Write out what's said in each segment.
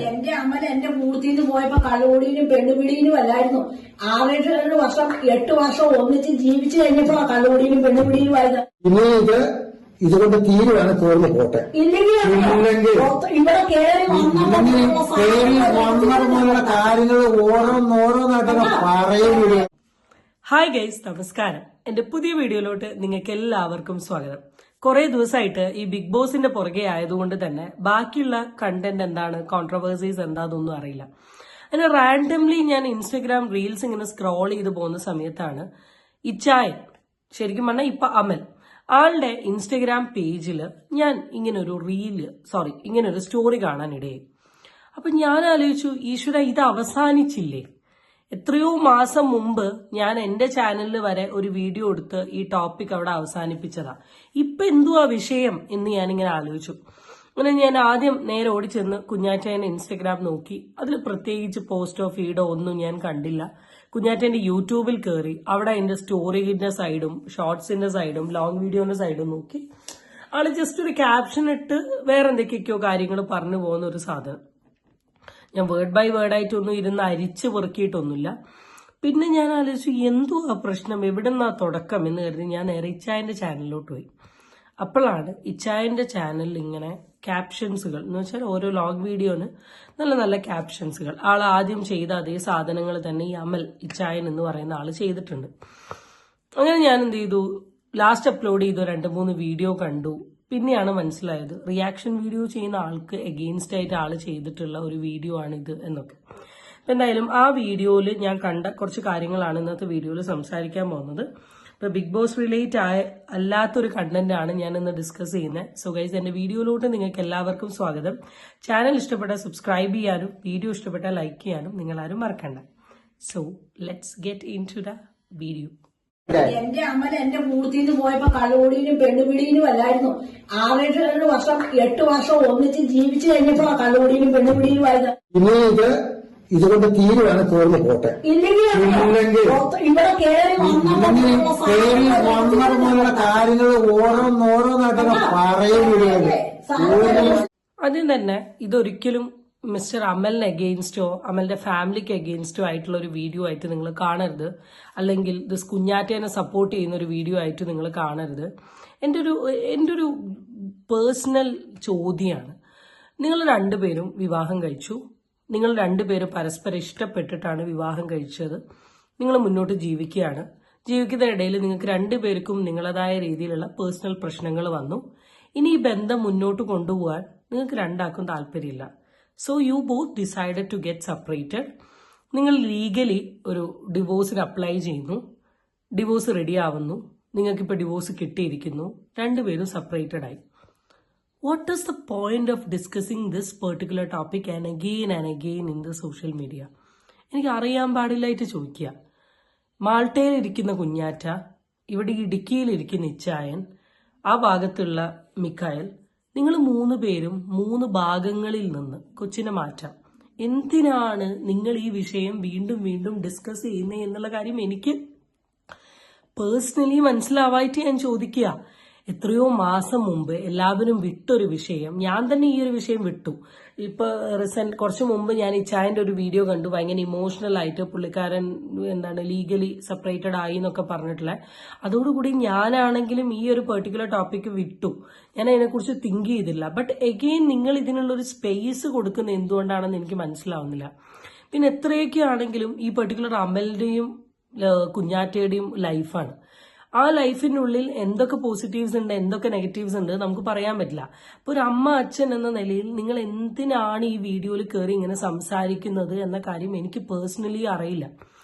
എന്റെ അമ്മ എന്റെ പൂർത്തിന്ന് പോയപ്പോ കള്ളുകൂടിയിലും പെണ്ണുപിടിയിലും അല്ലായിരുന്നു. 6-8 വർഷം 8 വർഷം ഒന്നിച്ച് ജീവിച്ചു കഴിഞ്ഞപ്പോ കള്ളുകൂടിയിലും പെണ്ണുപിടിയിലും ആയിരുന്നു. ഇനി ഇതുകൊണ്ട് തീരുവാണ് തീർന്നു പോട്ടെ. ഇല്ലെങ്കിൽ ഇവിടെ കയറി വന്നുള്ള കാര്യങ്ങൾ ഓരോന്നായിട്ടൊക്കെ പറയുന്നത്. ഹായ് ഗൈസ്, നമസ്കാരം. എന്റെ പുതിയ വീഡിയോയിലോട്ട് നിങ്ങൾക്ക് എല്ലാവർക്കും സ്വാഗതം. കുറെ ദിവസമായിട്ട് ഈ ബിഗ് ബോസിന്റെ പുറകെ ആയതുകൊണ്ട് തന്നെ ബാക്കിയുള്ള കണ്ടന്റ് എന്താണ്, കോൺട്രവേഴ്സീസ് എന്താണെന്നൊന്നും അറിയില്ല. അങ്ങനെ റാൻഡംലി ഞാൻ ഇൻസ്റ്റഗ്രാം റീൽസ് ഇങ്ങനെ സ്ക്രോൾ ചെയ്ത് പോകുന്ന സമയത്താണ് ഇച്ചായൻ, ശരിക്കും പറഞ്ഞാൽ ഇപ്പൊ അമൽ, ആളുടെ ഇൻസ്റ്റഗ്രാം പേജിൽ ഞാൻ ഇങ്ങനൊരു സ്റ്റോറി കാണാനിടയായി. അപ്പൊ ഞാൻ ആലോചിച്ചു, ഈശ്വര, ഇത് അവസാനിച്ചില്ലേ? എത്രയോ മാസം മുമ്പ് ഞാൻ എന്റെ ചാനലിൽ വരെ ഒരു വീഡിയോ എടുത്ത് ഈ ടോപ്പിക് അവിടെ അവസാനിപ്പിച്ചതാ. ഇപ്പൊ എന്തുവാ വിഷയം എന്ന് ഞാനിങ്ങനെ ആലോചിച്ചു. അങ്ങനെ ഞാൻ ആദ്യം നേരെ ഓടിച്ചെന്ന് കുഞ്ഞാറ്റേന്റെ ഇൻസ്റ്റഗ്രാം നോക്കി. അതിൽ പ്രത്യേകിച്ച് പോസ്റ്റോ ഫീഡോ ഒന്നും ഞാൻ കണ്ടില്ല. കുഞ്ഞാറ്റേന്റെ യൂട്യൂബിൽ കയറി അവിടെ എന്റെ സ്റ്റോറിന്റെ സൈഡും ഷോർട്സിന്റെ സൈഡും ലോങ് വീഡിയോന്റെ സൈഡും നോക്കി. ആള് ജസ്റ്റ് ഒരു ക്യാപ്ഷൻ ഇട്ട് വേറെ എന്തൊക്കെയൊക്കെയോ കാര്യങ്ങൾ പറഞ്ഞു പോകുന്ന ഒരു സാധനം. ഞാൻ വേർഡ് ബൈ വേർഡ് ആയിട്ടൊന്നും ഇരുന്ന് അരിച്ച് പെറുക്കിയിട്ടൊന്നുമില്ല. പിന്നെ ഞാൻ ആലോചിച്ചു, എന്തുവാ പ്രശ്നം, എവിടെന്നാ തുടക്കം എന്ന് കരുതി ഞാൻ നേരെ ഇച്ചായന്റെ ചാനലിലോട്ട് പോയി. അപ്പോഴാണ് ഇച്ചായന്റെ ചാനലിൽ ഇങ്ങനെ ക്യാപ്ഷൻസുകൾ എന്ന് വെച്ചാൽ ഓരോ ലോഗ് വീഡിയോന് നല്ല നല്ല ക്യാപ്ഷൻസുകൾ ആൾ ആദ്യം ചെയ്ത അതേ സാധനങ്ങൾ തന്നെ ഈ അമൽ ഇച്ചായൻ എന്ന് പറയുന്ന ആള് ചെയ്തിട്ടുണ്ട്. അങ്ങനെ ഞാൻ എന്ത് ചെയ്തു, ലാസ്റ്റ് അപ്ലോഡ് ചെയ്തു 2-3 വീഡിയോ കണ്ടു. പിന്നെയാണ് മനസ്സിലായത് റിയാക്ഷൻ വീഡിയോ ചെയ്യുന്ന ആൾക്ക് എഗെയിൻസ്റ്റ് ആയിട്ട് ആള് ചെയ്തിട്ടുള്ള ഒരു വീഡിയോ ആണ് ഇത് എന്നൊക്കെ. എന്തായാലും ആ വീഡിയോയിൽ ഞാൻ കണ്ട കുറച്ച് കാര്യങ്ങളാണ് ഇന്നത്തെ വീഡിയോയിൽ സംസാരിക്കാൻ പോകുന്നത്. ഇപ്പൊ ബിഗ് ബോസ് റിലേറ്റ് അല്ലാത്തൊരു കണ്ടന്റ് ആണ് ഞാൻ ഇന്ന് ഡിസ്കസ് ചെയ്യുന്നത്. സോ ഗൈസ്, എന്റെ വീഡിയോയിലോട്ട് നിങ്ങൾക്ക് എല്ലാവർക്കും സ്വാഗതം. ചാനൽ ഇഷ്ടപ്പെട്ടാൽ സബ്സ്ക്രൈബ് ചെയ്യാനും വീഡിയോ ഇഷ്ടപ്പെട്ടാൽ ലൈക്ക് ചെയ്യാനും നിങ്ങൾ ആരും മറക്കണ്ട. So let's get into the video. എന്റെ അമ്മ എന്റെ പൂർത്തിന്ന് പോയപ്പോ കള്ളുകൂടിയിലും പെണ്ണുപിടിയിലും അല്ലായിരുന്നു. 6-8 വർഷം 8 വർഷം ഒന്നിച്ച് ജീവിച്ചു കഴിഞ്ഞപ്പോ കള്ളുകൂടിയിലും പെണ്ണുപിടിയിലും ആയിരുന്നു. ഇനി ഇതുകൊണ്ട് തീരുവാണ് തീർന്നു പോട്ടെ. ഇല്ലെങ്കിൽ ഇവിടെ കയറി വന്നുള്ള കാര്യങ്ങൾ ഓരോന്നായിട്ടൊക്കെ പറയുന്നത്. ആദ്യം തന്നെ ഇതൊരിക്കലും മിസ്റ്റർ അമലിന് എഗെയിൻസ്റ്റോ അമലിന്റെ ഫാമിലിക്ക് എഗെയിൻസ്റ്റോ ആയിട്ടുള്ള ഒരു വീഡിയോ ആയിട്ട് നിങ്ങൾ കാണരുത്. അല്ലെങ്കിൽ ദിസ് കുഞ്ഞാറ്റേനെ സപ്പോർട്ട് ചെയ്യുന്ന ഒരു വീഡിയോ ആയിട്ട് നിങ്ങൾ കാണരുത്. എൻ്റെ ഒരു പേഴ്സണൽ ചോദ്യമാണ്. നിങ്ങൾ രണ്ടുപേരും വിവാഹം കഴിച്ചു. നിങ്ങൾ രണ്ടുപേരും പരസ്പരം ഇഷ്ടപ്പെട്ടിട്ടാണ് വിവാഹം കഴിച്ചത്. നിങ്ങൾ മുന്നോട്ട് ജീവിക്കുകയാണ്. ജീവിക്കുന്നതിനിടയിൽ നിങ്ങൾക്ക് രണ്ടുപേർക്കും നിങ്ങളതായ രീതിയിലുള്ള പേഴ്സണൽ പ്രശ്നങ്ങൾ വന്നു. ഇനി ഈ ബന്ധം മുന്നോട്ട് കൊണ്ടുപോകാൻ നിങ്ങൾക്ക് രണ്ടാൾക്കും താല്പര്യമില്ല. So you both decided to get separated. നിങ്ങൾ ലീഗലി ഒരു ഡിവോഴ്സിന് അപ്ലൈ ചെയ്യുന്നു. ഡിവോഴ്സ് റെഡി ആവുന്നു. നിങ്ങൾക്കിപ്പോൾ ഡിവോഴ്സ് കിട്ടിയിരിക്കുന്നു. രണ്ടുപേരും സെപ്പറേറ്റഡ് ആയി. What is the point of discussing this particular topic and again in the social media? എനിക്ക് അറിയാൻ പാടില്ലായിട്ട് ചോദിക്കുക. മാൾട്ടയിലിരിക്കുന്ന കുഞ്ഞാറ്റ, ഇവിടെ ഇടുക്കിയിലിരിക്കുന്ന ഇച്ചായൻ, ആ ഭാഗത്തുള്ള മിക്കായൽ, നിങ്ങൾ 3 പേരും 3 ഭാഗങ്ങളിൽ നിന്ന് കൊച്ചിനെ മാറ്റാം. എന്തിനാണ് നിങ്ങൾ ഈ വിഷയം വീണ്ടും വീണ്ടും ഡിസ്കസ് ചെയ്യുന്നത് എന്നുള്ള കാര്യം എനിക്ക് പേഴ്സണലി മനസ്സിലാവായിട്ട് ഞാൻ ചോദിക്കുക. എത്രയോ മാസം മുമ്പ് എല്ലാവരും വിട്ടൊരു വിഷയം, ഞാൻ തന്നെ ഈ ഒരു വിഷയം വിട്ടു. ഇപ്പൊ കുറച്ചു മുമ്പ് ഞാൻ ഇച്ചായന്റെ ഒരു വീഡിയോ കണ്ടു. ഭയങ്കര ഇമോഷണൽ ആയിട്ട് പുള്ളിക്കാരൻ ലീഗലി സെപ്പറേറ്റഡ് ആയി എന്നൊക്കെ പറഞ്ഞിട്ടുള്ള. അതോടുകൂടി ഞാനാണെങ്കിലും ഈ ഒരു പെർട്ടിക്കുലർ ടോപ്പിക്ക് വിട്ടു. ഞാൻ അതിനെക്കുറിച്ച് തിങ്ക് ചെയ്തില്ല. ബട്ട് എഗെയിൻ നിങ്ങൾ ഇതിനുള്ളൊരു സ്പേസ് കൊടുക്കുന്നത് എന്തുകൊണ്ടാണെന്ന് എനിക്ക് മനസ്സിലാവുന്നില്ല. പിന്നെ എത്രയൊക്കെ ആണെങ്കിലും ഈ പെർട്ടിക്കുലർ അമലിന്റെയും കുഞ്ഞാറ്റയുടെയും ലൈഫാണ്. ആ ലൈഫിനുള്ളിൽ എന്തൊക്കെ പോസിറ്റീവ്സ് ഉണ്ട്, എന്തൊക്കെ നെഗറ്റീവ്സ് ഉണ്ട് നമുക്ക് പറയാൻ പറ്റില്ല. അപ്പൊ ഒരു അമ്മ അച്ഛൻ എന്ന നിലയിൽ നിങ്ങൾ എന്തിനാണ് ഈ വീഡിയോയിൽ കയറി ഇങ്ങനെ സംസാരിക്കുന്നത് എന്ന കാര്യം എനിക്ക് പേഴ്സണലി അറിയില്ല.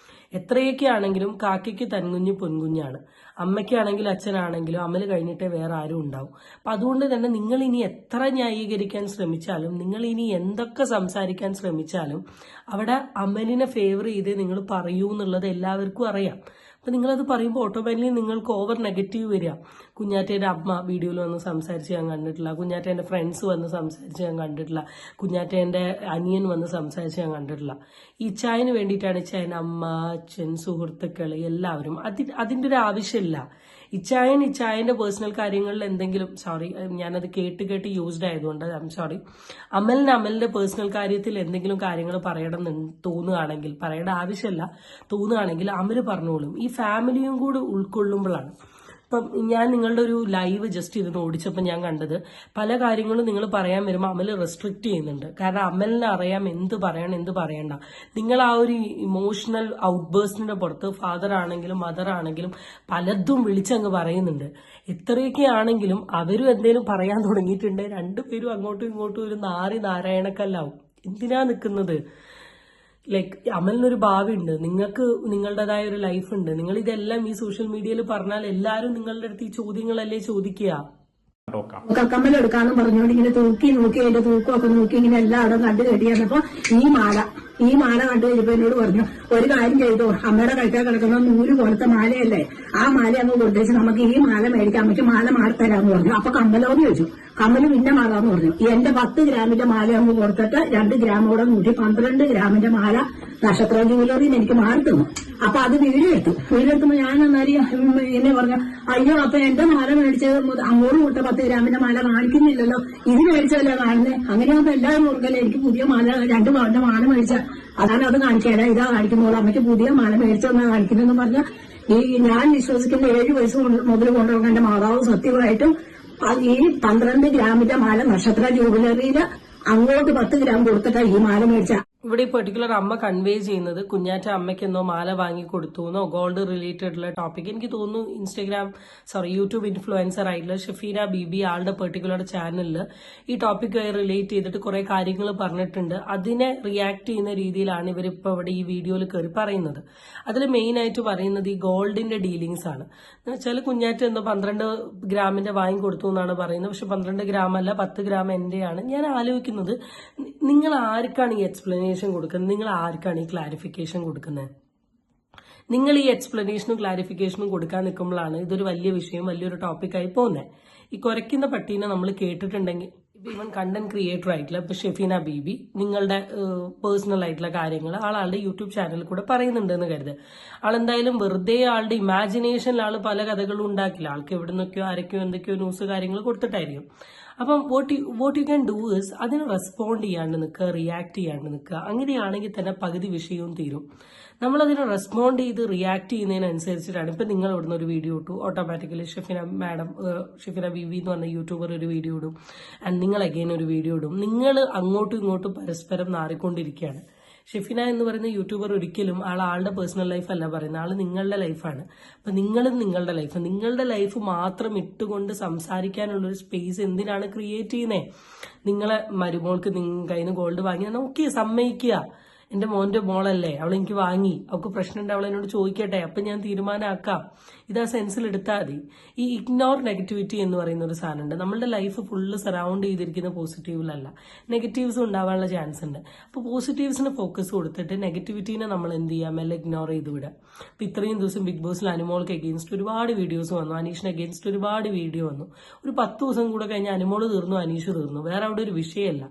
എത്രയൊക്കെ ആണെങ്കിലും കാക്കയ്ക്ക് തൻകുഞ്ഞ് പൊൻകുഞ്ഞാണ്. അമ്മയ്ക്കാണെങ്കിലും അച്ഛനാണെങ്കിലും അമല് കഴിഞ്ഞിട്ടേ വേറെ ആരും ഉണ്ടാവും. അപ്പൊ അതുകൊണ്ട് തന്നെ നിങ്ങൾ ഇനി എത്ര ന്യായീകരിക്കാൻ ശ്രമിച്ചാലും, നിങ്ങൾ ഇനി എന്തൊക്കെ സംസാരിക്കാൻ ശ്രമിച്ചാലും അവിടെ അമലിനെ ഫേവർ ചെയ്തേ നിങ്ങൾ പറയൂ എന്നുള്ളത് എല്ലാവർക്കും അറിയാം. അപ്പൊ നിങ്ങളത് പറയുമ്പോൾ ഓട്ടോമാറ്റിക്കലി നിങ്ങൾക്ക് ഓവർ നെഗറ്റീവ് വരിക. കുഞ്ഞാറ്റേന്റെ അമ്മ വീഡിയോയിൽ വന്ന് സംസാരിച്ച് ഞാൻ കണ്ടിട്ടില്ല. കുഞ്ഞാറ്റേന്റെ ഫ്രണ്ട്സ് വന്ന് സംസാരിച്ച് ഞാൻ കണ്ടിട്ടില്ല. കുഞ്ഞാറ്റേന്റെ അനിയൻ വന്ന് സംസാരിച്ച് ഞാൻ കണ്ടിട്ടില്ല. ഈ ചായന് വേണ്ടിയിട്ടാണ് ചായൻ അമ്മ, അച്ഛൻ, സുഹൃത്തുക്കൾ എല്ലാവരും. അതിന്റെ ഒരു ആവശ്യമില്ല. ഇച്ചായന്റെ പേഴ്സണൽ കാര്യങ്ങളിൽ എന്തെങ്കിലും ഞാനത് കേട്ട് യൂസ്ഡ് ആയതുകൊണ്ട് ഐ എം സോറി. അമലിന്റെ പേഴ്സണൽ കാര്യത്തിൽ എന്തെങ്കിലും കാര്യങ്ങൾ പറയണം തോന്നുകയാണെങ്കിൽ, പറയേണ്ട ആവശ്യമല്ല, തോന്നുകയാണെങ്കിൽ അമല് പറഞ്ഞോളും. ഈ ഫാമിലിയും കൂടെ ഉൾക്കൊള്ളുമ്പോഴാണ്. ഇപ്പം ഞാൻ നിങ്ങളുടെ ഒരു ലൈവ് ജസ്റ്റ് ഇരുന്ന് ഓടിച്ചപ്പോൾ ഞാൻ കണ്ടത് പല കാര്യങ്ങളും നിങ്ങൾ പറയാൻ വരുമ്പോൾ അമൽ റെസ്ട്രിക്ട് ചെയ്യുന്നുണ്ട്. കാരണം അമലിനെ അറിയാം എന്ത് പറയണം എന്ത് പറയണ്ട. നിങ്ങൾ ആ ഒരു ഇമോഷണൽ ഔട്ട്ബേഴ്സിന്റെ പുറത്ത് ഫാദർ ആണെങ്കിലും മദർ ആണെങ്കിലും പലതും വിളിച്ചങ്ങ് പറയുന്നുണ്ട്. എത്രയൊക്കെ ആണെങ്കിലും അവരും എന്തെങ്കിലും പറയാൻ തുടങ്ങിയിട്ടുണ്ട്, രണ്ടുപേരും അങ്ങോട്ടും ഇങ്ങോട്ടും ഒരു നാരായണക്കല്ലാവും. എന്തിനാ നിൽക്കുന്നത്? ലൈക്ക് അമലിനൊരു ഭാവി ഉണ്ട്, നിങ്ങൾക്ക് നിങ്ങളുടേതായ ഒരു ലൈഫ് ഉണ്ട്. നിങ്ങൾ ഇതെല്ലാം ഈ സോഷ്യൽ മീഡിയയിൽ പറഞ്ഞാൽ എല്ലാവരും നിങ്ങളുടെ അടുത്ത് ഈ ചോദ്യങ്ങളല്ലേ ചോദിക്കുക. കമ്മലെടുക്കാന്ന് പറഞ്ഞുകൊണ്ട് ഇങ്ങനെ തൂക്കി നോക്കി അതിന്റെ തൂക്കമൊക്കെ നോക്കി ഇങ്ങനെ എല്ലായിടും കണ്ടു കെട്ടിയപ്പോ ഈ മാല കണ്ടു കഴിഞ്ഞപ്പോ എന്നോട് പറഞ്ഞു, ഒരു കാര്യം ചെയ്തോ, അമ്മയുടെ കഴിക്കാൻ കിടക്കുന്ന 100 പോലത്തെ മാലയല്ലേ, ആ മാല അങ്ങ് കൊണ്ടുവച്ച് നമുക്ക് ഈ മാല മേടിക്കാം, അമ്മയ്ക്ക് മാല മാറിത്തരാന്ന് പറഞ്ഞു. അപ്പൊ കമ്മലോന്ന് ചോദിച്ചു. കമ്മല് പിന്നെ മാറാന്ന് പറഞ്ഞു. എന്റെ 10 ഗ്രാമിന്റെ മാല അങ്ങ് കൊടുത്തിട്ട് 2 ഗ്രാമോടെ 12 ഗ്രാമിന്റെ മാല നക്ഷത്ര ജുവലറിന്ന് എനിക്ക് മാറി തന്നു. അപ്പൊ അത് വീഡിയോ എടുത്തുമ്പോ ഞാൻ അന്നേരം എന്നെ പറഞ്ഞു, അയ്യോ അപ്പൊ എന്റെ മാല മേടിച്ചത് അങ്ങോട്ട് കൊടുത്ത 10 ഗ്രാമിന്റെ മാല കാണിക്കുന്നില്ലല്ലോ, ഇത് മേടിച്ചതല്ലേ കാണുന്നത്. അങ്ങനെയാകുമ്പോ എല്ലാവരും ഓർക്കല്ലേ എനിക്ക് പുതിയ മാല 2 പവന്റെ മാല മേടിച്ച, അതാണ് അത് കാണിക്കാനാ, ഇതാ കാണിക്കുമ്പോൾ അമ്മയ്ക്ക് പുതിയ മാല മേടിച്ചെന്നാ കാണിക്കുന്നതെന്ന് പറഞ്ഞ ഞാൻ വിശ്വസിക്കുന്ന 7 വയസ്സ് മുതൽ കൊണ്ടുപോകുന്ന എന്റെ മാതാവ് സത്യമായിട്ടും ഈ 12 ഗ്രാമിന്റെ മാല നക്ഷത്ര ജുവലറിയില് അങ്ങോട്ട് 10 ഗ്രാം കൊടുത്തിട്ടാ ഈ മാല മേടിച്ച. ഇവിടെ ഈ പെർട്ടിക്കുലർ അമ്മ കൺവേ ചെയ്യുന്നത് കുഞ്ഞാറ്റ അമ്മയ്ക്ക് എന്നോ മാല വാങ്ങി കൊടുത്തു എന്നോ ഗോൾഡ് റിലേറ്റഡ് ഉള്ള ടോപ്പിക്. എനിക്ക് തോന്നുന്നു യൂട്യൂബ് ഇൻഫ്ലുവൻസർ ആയിട്ടുള്ള ഷഫീന ബീബി ആളുടെ പെർട്ടിക്കുലർ ചാനലിൽ ഈ ടോപ്പിക് റിലേറ്റ് ചെയ്തിട്ട് കുറെ കാര്യങ്ങൾ പറഞ്ഞിട്ടുണ്ട്. അതിനെ റിയാക്ട് ചെയ്യുന്ന രീതിയിലാണ് ഇവരിപ്പോൾ ഇവിടെ ഈ വീഡിയോയിൽ കയറി പറയുന്നത്. അതിൽ മെയിൻ ആയിട്ട് പറയുന്നത് ഈ ഗോൾഡിന്റെ ഡീലിങ്സ് ആണ്. എന്ന് വെച്ചാൽ കുഞ്ഞാറ്റ എന്തോ 12 ഗ്രാമിന്റെ വാങ്ങി കൊടുത്തു എന്നാണ് പറയുന്നത്. പക്ഷെ 12 ഗ്രാം അല്ല, 10 ഗ്രാം എന്റെയാണ്. ഞാൻ ആലോചിക്കുന്നത്, നിങ്ങൾ ആർക്കാണ് ഈ എക്സ്പ്ലനേഷൻ കൊടുക്കുന്നത്? നിങ്ങൾ ആർക്കാണ് ഈ ക്ലാരിഫിക്കേഷൻ കൊടുക്കുന്നത്? നിങ്ങൾ ഈ എക്സ്പ്ലനേഷനും ക്ലാരിഫിക്കേഷനും കൊടുക്കാൻ നിൽക്കുമ്പോഴാണ് ഇതൊരു വലിയ വിഷയം, വലിയൊരു ടോപ്പിക്കായി പോകുന്നത്. ഈ കുരയ്ക്കുന്ന പട്ടീനെ നമ്മൾ കേട്ടിട്ടുണ്ടെങ്കിൽ, ഈവൻ കണ്ടന്റ് ക്രിയേറ്റർ ആയിട്ടുള്ള ഇപ്പൊ ഷെഫീന ബീബി നിങ്ങളുടെ പേഴ്സണൽ ആയിട്ടുള്ള കാര്യങ്ങൾ ആളുടെ യൂട്യൂബ് ചാനലിൽ കൂടെ പറയുന്നുണ്ട് എന്ന് കരുത്. ആളെന്തായാലും വെറുതെ ആളുടെ ഇമാജിനേഷനിൽ ആള് പല കഥകളും ഉണ്ടാക്കില്ല. ആൾക്ക് എവിടെ നിന്നൊക്കെയോ ആരൊക്കെയോ എന്തൊക്കെയോ ന്യൂസ് കാര്യങ്ങൾ കൊടുത്തിട്ടായിരിക്കും. അപ്പം what you can do is അതിന് റെസ്പോണ്ട് ചെയ്യാണ്ട് നിൽക്കുക, റിയാക്ട് ചെയ്യാണ്ട് നിൽക്കുക. അങ്ങനെയാണെങ്കിൽ തന്നെ പകുതി വിഷയവും തീരും. നമ്മളതിനെ റെസ്പോണ്ട് ചെയ്ത് റിയാക്ട് ചെയ്യുന്നതിനനുസരിച്ചിട്ടാണ് ഇപ്പം നിങ്ങൾ ഇവിടുന്ന് ഒരു വീഡിയോ ഇട്ടു, ഓട്ടോമാറ്റിക്കലി ഷെഫീന ബീബി എന്ന് പറഞ്ഞ യൂട്യൂബർ ഒരു വീഡിയോ ഇടും, ആൻഡ് നിങ്ങൾ അഗെയിൻ ഒരു വീഡിയോ ഇടും. നിങ്ങൾ അങ്ങോട്ടും ഇങ്ങോട്ടും പരസ്പരം നാറിക്കൊണ്ടിരിക്കുകയാണ്. ഷെഫീന എന്ന് പറയുന്ന യൂട്യൂബർ ഒരിക്കലും ആളുടെ പേഴ്സണൽ ലൈഫ് അല്ല പറയുന്നത്, ആള് നിങ്ങളുടെ ലൈഫാണ്. അപ്പൊ നിങ്ങളും നിങ്ങളുടെ ലൈഫ് മാത്രം ഇട്ടുകൊണ്ട് സംസാരിക്കാനുള്ളൊരു സ്പേസ് എന്തിനാണ് ക്രിയേറ്റ് ചെയ്യുന്നത്? നിങ്ങളെ മരുമോൾക്ക് കയ്യിൽ നിന്ന് ഗോൾഡ് വാങ്ങിയാൽ ഓക്കെ, സമ്മതിക്കുക, എന്റെ മോന്റെ മോളല്ലേ, അവളെനിക്ക് വാങ്ങി, അവൾക്ക് പ്രശ്നമുണ്ട്, അവളെന്നോട് ചോദിക്കട്ടെ, അപ്പൊ ഞാൻ തീരുമാനമാക്കാം. ഇതാ സെൻസിൽ എടുത്താൽ മതി. ഈ ഇഗ്നോർ നെഗറ്റിവിറ്റി എന്ന് പറയുന്ന ഒരു സാധനമുണ്ട്. നമ്മളുടെ ലൈഫ് ഫുള്ള് സറൗണ്ട് ചെയ്തിരിക്കുന്ന പോസിറ്റീവിലല്ല, നെഗറ്റീവ്സ് ഉണ്ടാവാനുള്ള ചാൻസ് ഉണ്ട്. അപ്പൊ പോസിറ്റീവ്സിന് ഫോക്കസ് കൊടുത്തിട്ട് നെഗറ്റിവിറ്റീനെ നമ്മൾ എന്ത് ചെയ്യാം, മെല്ലെ ഇഗ്നോർ ചെയ്ത് വിടുക. ഇപ്പൊ ഇത്രയും ദിവസം ബിഗ് ബോസിൽ അനുമോൾക്ക് അഗെയിൻസ്റ്റ് ഒരുപാട് വീഡിയോസ് വന്നു, അനീഷിന് അഗെയിൻസ്റ്റ് ഒരുപാട് വീഡിയോ വന്നു. ഒരു 10 ദിവസം കൂടെ കഴിഞ്ഞ് അനുമോള് തീർന്നു, അനീഷ് തീർന്നു, വേറെ അവിടെ ഒരു വിഷയമല്ല.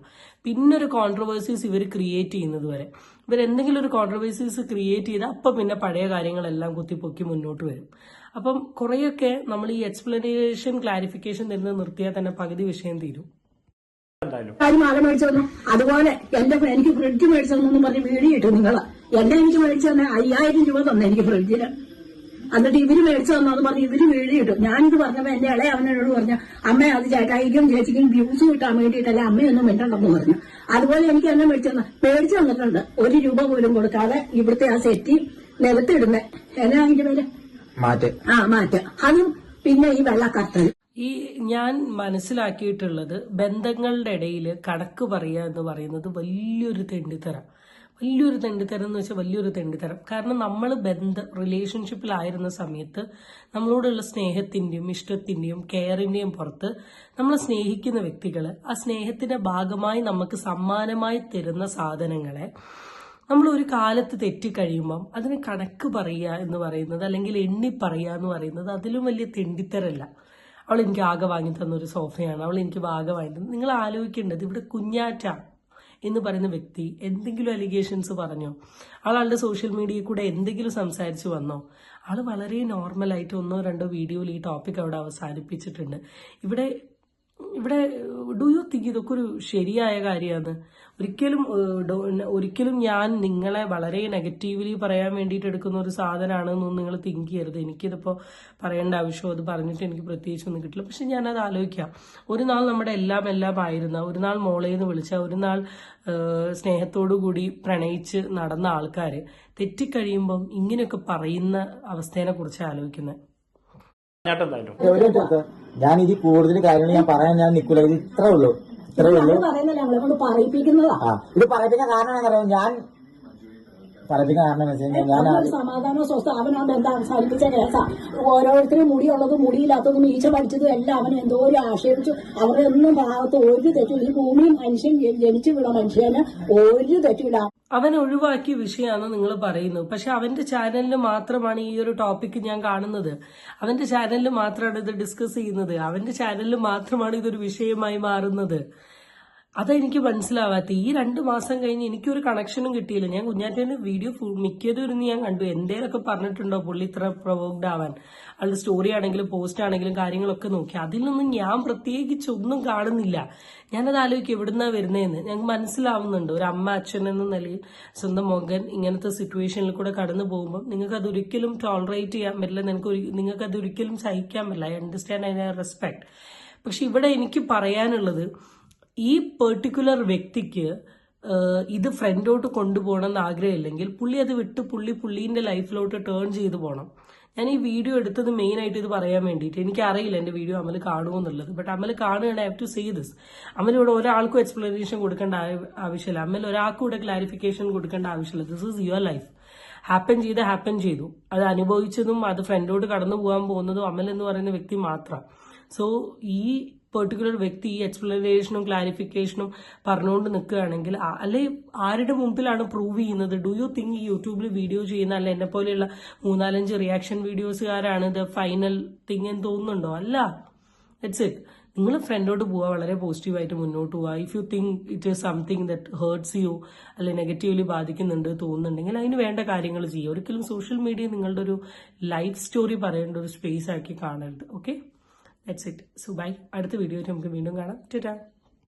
പിന്നൊരു കോൺട്രവേഴ്സീസ് ഇവർ ക്രിയേറ്റ് ചെയ്യുന്നത് വരെ, ഇവരെന്തെങ്കിലും ഒരു കോൺട്രവേഴ്സീസ് ക്രിയേറ്റ് ചെയ്താൽ അപ്പം പിന്നെ പഴയ കാര്യങ്ങളെല്ലാം കുത്തിപ്പൊക്കി മുന്നോട്ട് വരും. അപ്പം കുറേയൊക്കെ നമ്മൾ ഈ എക്സ്പ്ലനേഷൻ ക്ലാരിഫിക്കേഷൻ തരുന്നത് നിർത്തിയാൽ തന്നെ പകുതി വിഷയം തീരും. മാല മേടിച്ചു തന്നു, അതുപോലെ എനിക്ക് ഫ്രിഡ്ജ് മേടിച്ചു തന്നു പറഞ്ഞ് വീഡിയോ ഇട്ടു. നിങ്ങള് എനിക്ക് മേടിച്ചു തന്നെ 5000 രൂപ തന്നെ എനിക്ക് ഫ്രിഡ്ജിന്. എന്നിട്ട് ഇവര് മേടിച്ചു തന്നു പറഞ്ഞ് ഇവര് വീഡിയോ ഇട്ടു. ഞാനിത് പറഞ്ഞപ്പോ എന്റെ ഇളയ അവനോട് പറഞ്ഞു, അമ്മ അത് ചേട്ടായിക്കും ചേച്ചിക്കും വ്യൂസ് കിട്ടാൻ വേണ്ടിയിട്ടല്ല, അമ്മയൊന്നും മിണ്ടണ്ടെന്ന് പറഞ്ഞു. അതുപോലെ എനിക്ക് എന്നെ മേടിച്ചു തന്നിട്ടുണ്ട്. 1 രൂപ പോലും കൊടുക്കാതെ ഇവിടുത്തെ ആ സെറ്റി നിലത്തിടുന്നേ, എന്നാ അതിന്റെ പേര് മാറ്റ്, അതും പിന്നെ ഈ വെള്ളക്കത്തൽ. ഈ ഞാൻ മനസ്സിലാക്കിയിട്ടുള്ളത്, ബന്ധങ്ങളുടെ ഇടയിൽ കണക്ക് പറയുക എന്ന് പറയുന്നത് വലിയൊരു തെണ്ടിത്തരം എന്ന് വെച്ചാൽ വലിയൊരു തെണ്ടിത്തരം. കാരണം നമ്മൾ റിലേഷൻഷിപ്പിലായിരുന്ന സമയത്ത് നമ്മളോടുള്ള സ്നേഹത്തിന്റെയും ഇഷ്ടത്തിന്റെയും കെയറിന്റെയും പുറത്ത് നമ്മൾ സ്നേഹിക്കുന്ന വ്യക്തികള് ആ സ്നേഹത്തിന്റെ ഭാഗമായി നമുക്ക് സമ്മാനമായി തരുന്ന സാധനങ്ങളെ നമ്മൾ ഒരു കാലത്ത് തെറ്റിക്കഴിയുമ്പം അതിന് കണക്ക് പറയുക എന്ന് പറയുന്നത്, അല്ലെങ്കിൽ എണ്ണി പറയുക എന്ന് പറയുന്നത് അതിലും വലിയ തെണ്ടിത്തരല്ല. അവൾ എനിക്ക് ആകെ വാങ്ങി തന്നൊരു സോഫയാണ്, അവൾ എനിക്ക് ആകെ വാങ്ങി തന്നു. നിങ്ങൾ ആലോചിക്കേണ്ടത്, ഇവിടെ കുഞ്ഞാറ്റ എന്ന് പറയുന്ന വ്യക്തി എന്തെങ്കിലും അലിഗേഷൻസ് പറഞ്ഞോ? ആളുടെ സോഷ്യൽ മീഡിയയിൽ കൂടെ എന്തെങ്കിലും സംസാരിച്ചു വന്നോ? ആള് വളരെ നോർമലായിട്ട് 1-2 വീഡിയോയിൽ ഈ ടോപ്പിക് അവിടെ അവസാനിപ്പിച്ചിട്ടുണ്ട്. ഇവിടെ ഡു യു തിങ്ക് ഇതൊക്കെ ഒരു ശരിയായ കാര്യമാണ്? ഒരിക്കലും ഞാൻ നിങ്ങളെ വളരെ നെഗറ്റീവ്ലി പറയാൻ വേണ്ടിയിട്ട് എടുക്കുന്ന ഒരു സാധനമാണെന്നൊന്നും നിങ്ങൾ തിങ്ക് ചെയ്യരുത്. എനിക്കിതിപ്പോൾ പറയേണ്ട ആവശ്യമോ അത് പറഞ്ഞിട്ട് എനിക്ക് പ്രത്യേകിച്ചൊന്നും കിട്ടില്ല. പക്ഷെ ഞാനത് ആലോചിക്കാം. ഒരു നാൾ നമ്മുടെ എല്ലാം ആയിരുന്ന, ഒരു നാൾ മോളേന്ന് വിളിച്ച, ഒരു നാൾ സ്നേഹത്തോടു കൂടി പ്രണയിച്ച് നടന്ന ആൾക്കാര് തെറ്റിക്കഴിയുമ്പം ഇങ്ങനെയൊക്കെ പറയുന്ന അവസ്ഥയെ കുറിച്ച് ആലോചിക്കുന്നത്. ഞാൻ ഇത് കൂടുതൽ കാര്യങ്ങൾ ഞാൻ പറയാൻ ഞാൻ നിൽക്കൂല. ഇത് ഇത്രേ ഉള്ളൂ. പറയുന്നില്ല, നമ്മളെ കൊണ്ട് പറയിപ്പിക്കുന്നതാ. ഇത് പറയിപ്പിക്കാൻ കാരണം എന്താ? ഞാൻ പറയിപ്പിക്കാൻ കാരണം എന്ന് വെച്ച് കഴിഞ്ഞാൽ ഞാൻ സമാധാന സ്വസ്ഥ അവനാ ബന്ധം അവസാനിപ്പിച്ച കേസാ. ഓരോരുത്തരും മുടിയുള്ളതും മുടിയില്ലാത്തതും ഈച്ച പഠിച്ചതും എല്ലാം അവൻ എന്തോ ഒരു ആക്ഷേപിച്ചു. അവരുടെ ഒന്നും ഭാഗത്ത് ഒരു തെറ്റില്ല. ഈ ഭൂമിയും മനുഷ്യൻ ജനിച്ചു വിട മനുഷ്യന് ഒരു തെറ്റില്ല. അവൻ ഒഴിവാക്കിയ വിഷയമാണ് നിങ്ങൾ പറയുന്നത്. പക്ഷെ അവന്റെ ചാനലിൽ മാത്രമാണ് ഈ ഒരു ടോപ്പിക് ഞാൻ കാണുന്നത്. അവന്റെ ചാനലിൽ മാത്രമാണ് ഇത് ഡിസ്കസ് ചെയ്യുന്നത്. അവന്റെ ചാനലിൽ മാത്രമാണ് ഇതൊരു വിഷയമായി മാറുന്നത്. അതെനിക്ക് മനസ്സിലാവാത്ത. ഈ 2 മാസം കഴിഞ്ഞ് എനിക്കൊരു കണക്ഷനും കിട്ടിയില്ല. ഞാൻ കുഞ്ഞാറ്റേന്റെ വീഡിയോ മിക്കതും ഇരുന്ന് ഞാൻ കണ്ടു. എന്തേലൊക്കെ പറഞ്ഞിട്ടുണ്ടോ പുള്ളി ഇത്ര പ്രൊവോക്ഡ് ആവാൻ? ആളുടെ സ്റ്റോറി ആണെങ്കിലും പോസ്റ്റ് ആണെങ്കിലും കാര്യങ്ങളൊക്കെ നോക്കി. അതിൽ നിന്നും ഞാൻ പ്രത്യേകിച്ച് ഒന്നും കാണുന്നില്ല. ഞാനത് ആലോചിക്കും എവിടുന്നാ വരുന്നതെന്ന്. ഞങ്ങൾക്ക് മനസ്സിലാവുന്നുണ്ട്. ഒരു അമ്മ അച്ഛൻ എന്ന നിലയിൽ സ്വന്തം മകൻ ഇങ്ങനത്തെ സിറ്റുവേഷനിൽ കൂടെ കടന്നു പോകുമ്പോൾ നിങ്ങൾക്ക് അതൊരിക്കലും ടോളറേറ്റ് ചെയ്യാൻ പറ്റില്ല. നിങ്ങൾക്ക് അതൊരിക്കലും സഹിക്കാൻ പറ്റില്ല. I understand, I respect. പക്ഷെ ഇവിടെ എനിക്ക് പറയാനുള്ളത്, ഈ പെർട്ടിക്കുലർ വ്യക്തിക്ക് ഇത് ഫ്രണ്ടോട്ട് കൊണ്ടുപോകണമെന്ന് ആഗ്രഹമില്ലെങ്കിൽ പുള്ളി അത് വിട്ട് പുള്ളീന്റെ ലൈഫിലോട്ട് ടേൺ ചെയ്തു പോകണം. ഞാൻ ഈ വീഡിയോ എടുത്തത് മെയിൻ ആയിട്ട് ഇത് പറയാൻ വേണ്ടിയിട്ട്. എനിക്കറിയില്ല എന്റെ വീഡിയോ അമൽ കാണുമോ എന്നുള്ളത്. ബട്ട് അമൽ കാണുകയാണ്. I have to say this. അമലിവിടെ ഒരാൾക്കും എക്സ്പ്ലനേഷൻ കൊടുക്കേണ്ട ആവശ്യമില്ല. അമൽ ഒരാൾക്കും ഇവിടെ ക്ലാരിഫിക്കേഷൻ കൊടുക്കേണ്ട ആവശ്യമില്ല. This is your life. Happen ചെയ്തു. അത് അനുഭവിച്ചതും അത് ഫ്രണ്ടോട്ട് കടന്നു പോകാൻ പോകുന്നതും അമൽ എന്ന് പറയുന്ന വ്യക്തി മാത്രം. സോ ഈ പെർട്ടിക്കുലർ വ്യക്തി ഈ എക്സ്പ്ലനേഷനും ക്ലാരിഫിക്കേഷനും പറഞ്ഞുകൊണ്ട് നിൽക്കുകയാണെങ്കിൽ, അല്ലെ ആരുടെ മുമ്പിലാണ് പ്രൂവ് ചെയ്യുന്നത്? ഡു യു തിങ്ക് ഈ യൂട്യൂബിൽ വീഡിയോ ചെയ്യുന്ന അല്ല എന്നെ പോലെയുള്ള 3-4 റിയാക്ഷൻ വീഡിയോസുകാരാണ് ദ ഫൈനൽ തിങ് എന്ന് തോന്നുന്നുണ്ടോ? അല്ല. It's it. നിങ്ങൾ ഫ്രണ്ടോട്ട് പോവുക, വളരെ പോസിറ്റീവായിട്ട് മുന്നോട്ട് പോവുക. If you think it is something that hertz U, അല്ലെ നെഗറ്റീവ്ലി ബാധിക്കുന്നുണ്ട് തോന്നുന്നുണ്ടെങ്കിൽ അതിന് വേണ്ട കാര്യങ്ങൾ ചെയ്യുക. ഒരിക്കലും സോഷ്യൽ മീഡിയ നിങ്ങളുടെ ഒരു ലൈഫ് സ്റ്റോറി പറയേണ്ട ഒരു സ്പേസ് ആക്കി കാണരുത്. Okay, that's it. So bye. അടുത്ത വീഡിയോയിൽ നമുക്ക് വീണ്ടും കാണാം. ടാറ്റാ.